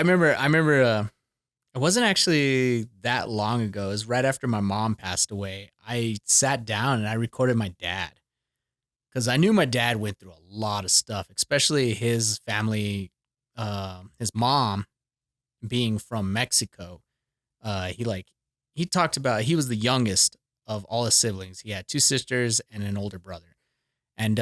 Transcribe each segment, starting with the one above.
I remember it wasn't actually that long ago. It was right after my mom passed away. I sat down and I recorded my dad because I knew my dad went through a lot of stuff, especially his family, his mom being from Mexico. He like he talked about he was the youngest of all his siblings. He had two sisters and an older brother. And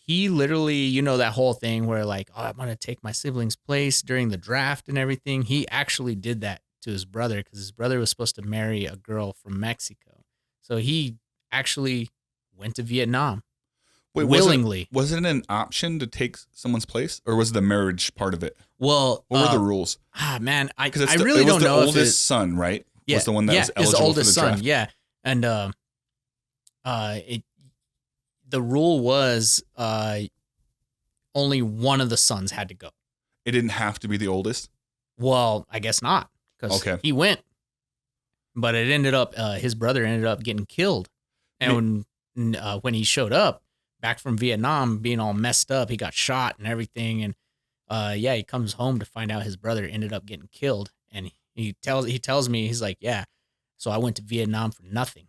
he literally, that whole thing where like, oh, I'm gonna take my sibling's place during the draft and everything. He actually did that to his brother because his brother was supposed to marry a girl from Mexico. So he actually went to Vietnam Wait, willingly. Was it an option to take someone's place, or was the marriage part of it? Well, what were the rules? Man, I Because really don't know. The oldest son, right? Yeah, was the one that was eligible his oldest for the draft. son. Yeah, and the rule was only one of the sons had to go. It didn't have to be the oldest? Well, I guess not, because he went. But it ended up, his brother ended up getting killed. And when he showed up back from Vietnam, being all messed up, he got shot and everything. And he comes home to find out his brother ended up getting killed. And he tells me, he's like, yeah, so I went to Vietnam for nothing.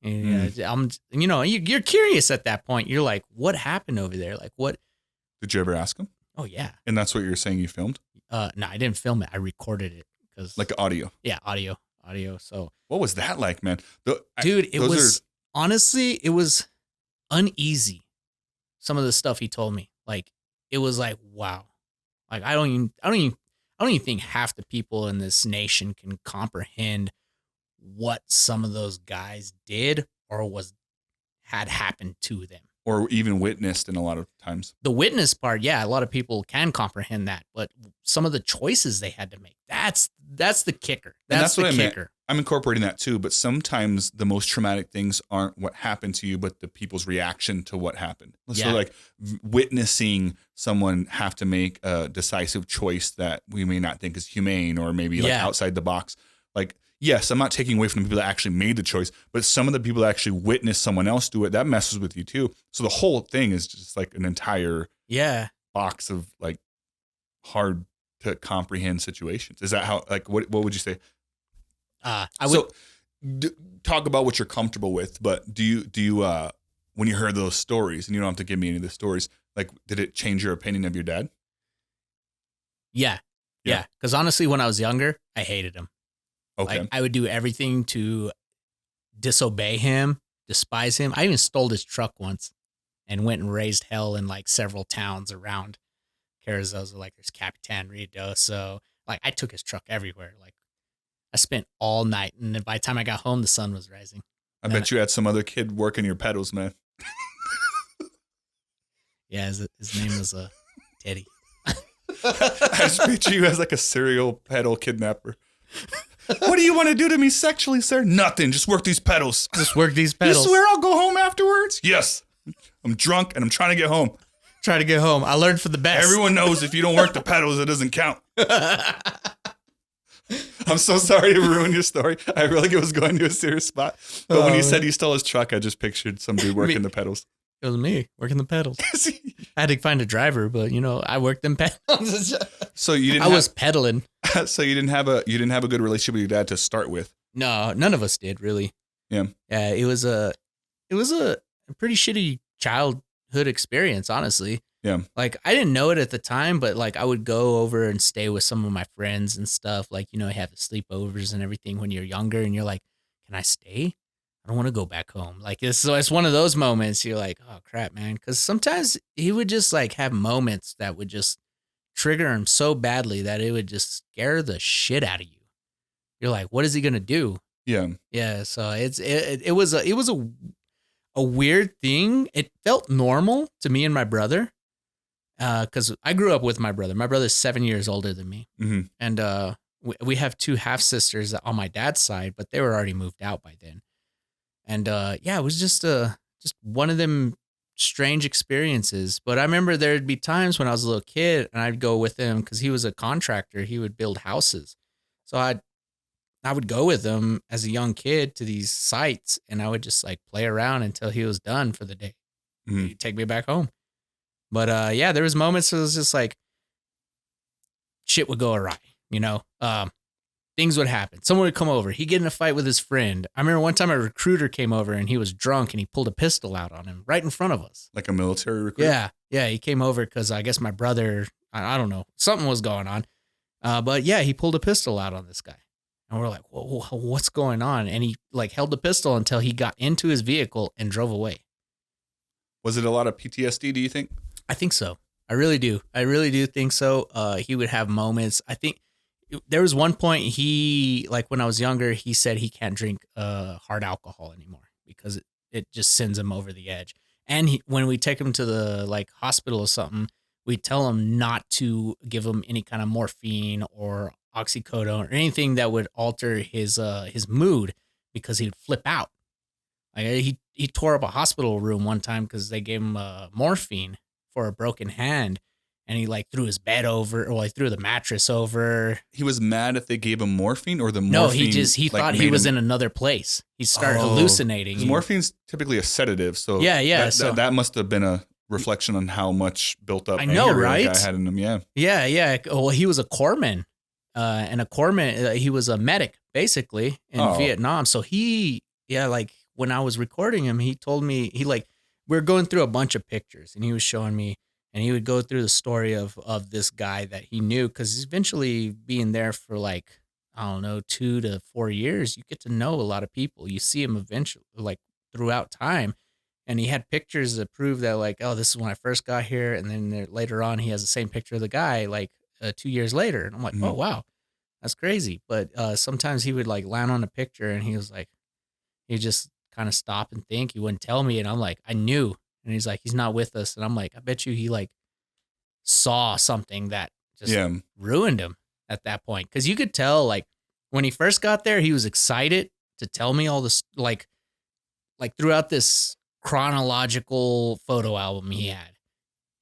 And you're curious at that point. You're like, what happened over there? Like, what? Did you ever ask him? Oh, yeah. And that's what you're saying you filmed? No, I didn't film it. I recorded it. Like audio? Yeah, audio. So what was that like, man? Dude, it was honestly, it was uneasy. Some of the stuff he told me, like, it was like, wow. Like, I don't even think half the people in this nation can comprehend what some of those guys did or had happened to them. Or even witnessed in a lot of times. The witness part, yeah, a lot of people can comprehend that, but some of the choices they had to make, that's the kicker. That's the kicker. I'm incorporating that too, but sometimes the most traumatic things aren't what happened to you, but the people's reaction to what happened. So like witnessing someone have to make a decisive choice that we may not think is humane or maybe like outside the box. Like, yes, I'm not taking away from the people that actually made the choice, but some of the people that actually witnessed someone else do it, that messes with you too. So the whole thing is just like an entire box of like hard to comprehend situations. Is that how, like, what would you say? Talk about what you're comfortable with, but do you when you heard those stories, and you don't have to give me any of the stories, like, did it change your opinion of your dad? Yeah. Because honestly, when I was younger, I hated him. Okay. Like, I would do everything to disobey him, despise him. I even stole his truck once and went and raised hell in like several towns around Carrizozo. Like, there's Capitan, Ruidoso. Like, I took his truck everywhere. Like, I spent all night, and then by the time I got home, the sun was rising. I bet you had some other kid working your pedals, man. Yeah, his name was Teddy. I just picture you as like a serial pedal kidnapper. What do you want to do to me sexually, sir? Nothing. Just work these pedals. Just work these pedals. You swear I'll go home afterwards? Yes. I'm drunk and I'm trying to get home. Try to get home. I learned for the best. Everyone knows if you don't work the pedals, it doesn't count. I'm so sorry to ruin your story. I really was going to a serious spot. But when you said you stole his truck, I just pictured some dude working the pedals. It was me working the pedals. I had to find a driver, but I worked them pedals. So you didn't. I was pedaling. So you didn't have a good relationship with your dad to start with. No, none of us did really. Yeah. Yeah, it was a pretty shitty childhood experience, honestly. Yeah. Like, I didn't know it at the time, but like I would go over and stay with some of my friends and stuff. Like, have the sleepovers and everything when you're younger, and you're like, can I stay? I don't want to go back home. Like, it's one of those moments you're like, oh crap, man. Because sometimes he would just like have moments that would just trigger him so badly that it would just scare the shit out of you. You're like, what is he gonna do? Yeah. Yeah. So it was a weird thing. It felt normal to me and my brother. Because I grew up with my brother. My brother's 7 years older than me. Mm-hmm. And we have two half sisters on my dad's side, but they were already moved out by then. And it was just one of them strange experiences. But I remember there'd be times when I was a little kid and I'd go with him because he was a contractor. He would build houses. So I would go with him as a young kid to these sites, and I would just like play around until he was done for the day. Mm-hmm. He'd take me back home. But there was moments where it was just like shit would go awry, you know? Things would happen. Someone would come over. He'd get in a fight with his friend. I remember one time a recruiter came over and he was drunk and he pulled a pistol out on him right in front of us. Like a military recruit? Yeah. Yeah. He came over because I guess my brother, I don't know, something was going on. But yeah, he pulled a pistol out on this guy. And we're like, whoa, what's going on? And he like held the pistol until he got into his vehicle and drove away. Was it a lot of PTSD, do you think? I think so. I really do. I really do think so. He would have moments. I think there was one point he, like when I was younger, he said he can't drink hard alcohol anymore because it just sends him over the edge. And when we take him to the like hospital or something, we tell him not to give him any kind of morphine or oxycodone or anything that would alter his mood because he'd flip out. Like he tore up a hospital room one time because they gave him morphine for a broken hand. And he like threw his bed over, or like threw the mattress over. He was mad if they gave him morphine, or the morphine. No, he thought he was in another place. He started hallucinating. Because morphine's typically a sedative, so yeah. That must have been a reflection on how much built up. I know, right? The guy had in him, yeah. Yeah. Well, he was a corpsman, and a corpsman. He was a medic basically in Vietnam. So like when I was recording him, he told me we were going through a bunch of pictures, and he was showing me. And he would go through the story of this guy that he knew, because eventually being there for like, I don't know, 2 to 4 years, you get to know a lot of people. You see him eventually, like throughout time. And he had pictures that prove that like, oh, this is when I first got here. And then later on, he has the same picture of the guy like 2 years later. And I'm like, oh, wow, that's crazy. But sometimes he would like land on a picture and he was like, he just kind of stop and think. He wouldn't tell me. And I'm like, I knew. And he's like, he's not with us. And I'm like, I bet you he like saw something that just ruined him at that point. Cause you could tell like when he first got there, he was excited to tell me all this, like throughout this chronological photo album he had,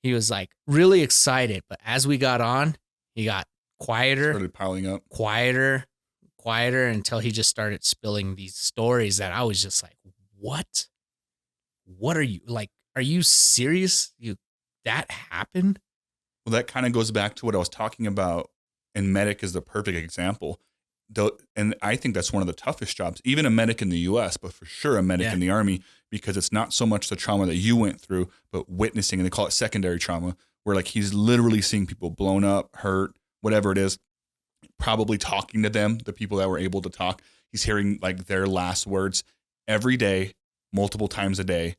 he was like really excited. But as we got on, he got quieter, started piling up, quieter until he just started spilling these stories that I was just like, what are you like? Are you serious? That happened? Well, that kind of goes back to what I was talking about, and medic is the perfect example. And I think that's one of the toughest jobs, even a medic in the U.S., but for sure a medic in the Army, because it's not so much the trauma that you went through, but witnessing, and they call it secondary trauma, where like he's literally seeing people blown up, hurt, whatever it is, probably talking to them, the people that were able to talk. He's hearing like their last words every day, multiple times a day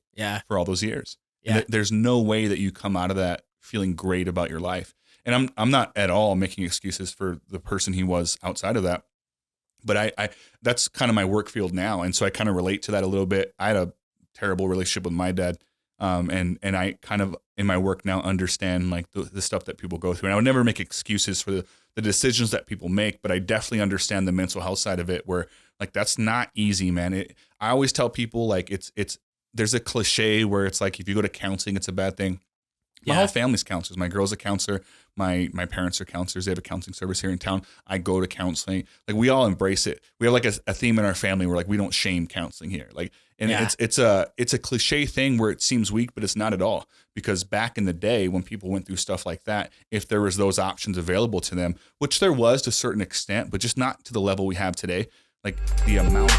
for all those years. And there's no way that you come out of that feeling great about your life. And I'm not at all making excuses for the person he was outside of that, but I that's kind of my work field now. And so I kind of relate to that a little bit. I had a terrible relationship with my dad. And I kind of in my work now understand like the stuff that people go through. And I would never make excuses for the decisions that people make, but I definitely understand the mental health side of it, where like, that's not easy, man. I always tell people like there's a cliche where it's like, if you go to counseling, it's a bad thing. My whole family's counselors. My girl's a counselor. My parents are counselors. They have a counseling service here in town. I go to counseling. Like, we all embrace it. We have like a theme in our family where like we don't shame counseling here. Like, and it's a cliche thing where it seems weak, but it's not at all. Because back in the day when people went through stuff like that, if there was those options available to them, which there was to a certain extent, but just not to the level we have today, like the amount.